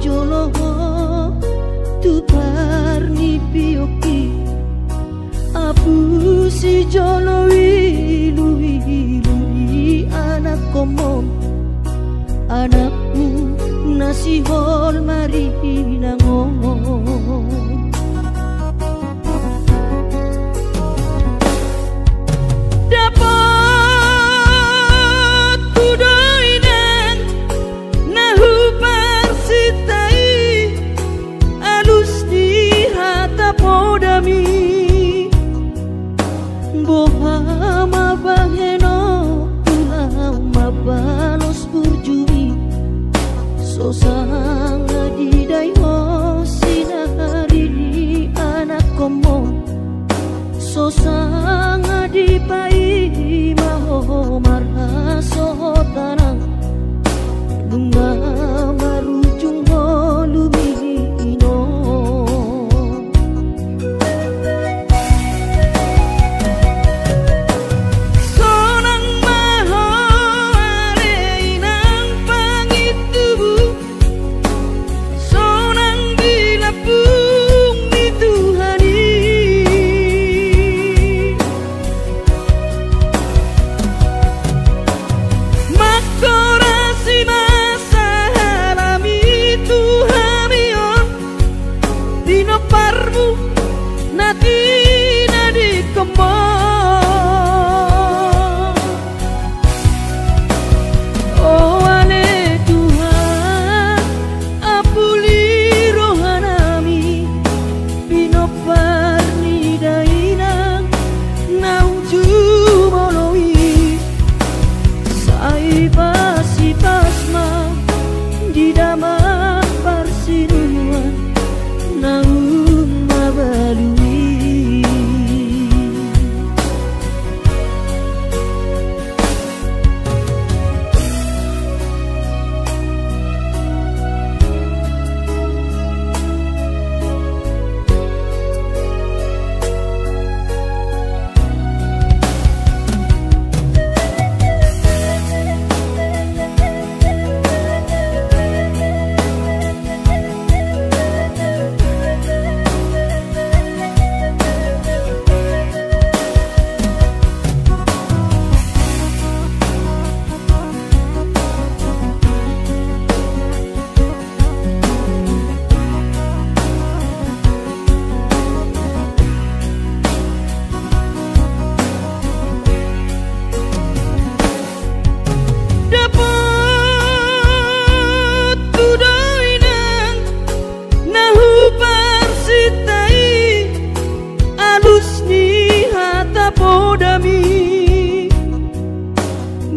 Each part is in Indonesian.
jolo tu parni pioki apu si jolo wilu anak komom anakmu nasi hol mari nangong Bohama baheno pulau mabalos burjumi sosanga didai ho sinari di anak komo sosanga di pai maho marha sotanang bunga marujung holumi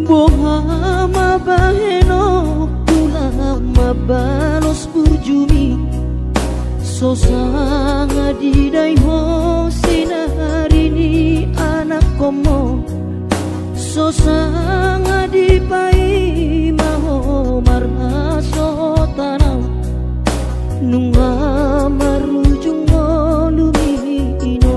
Bohama baheno pulau mabalos burjumi sosanga didai ho sinari ni anak komo sosanga di pai maho marha sotanau nunga marujung holumi ino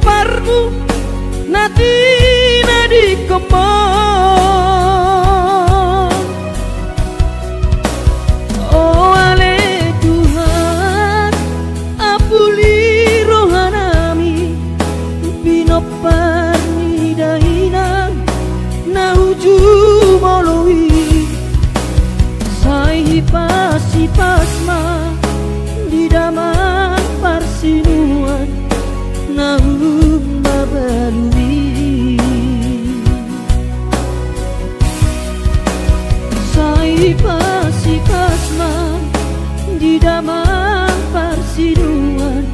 parmu natina di kemon oh ale Tuhan apuli rohanami pino parni daina nauju moloi sai pasi pasma di daman parsinuan naum mabalui sai pasi pasma di daman parsinuan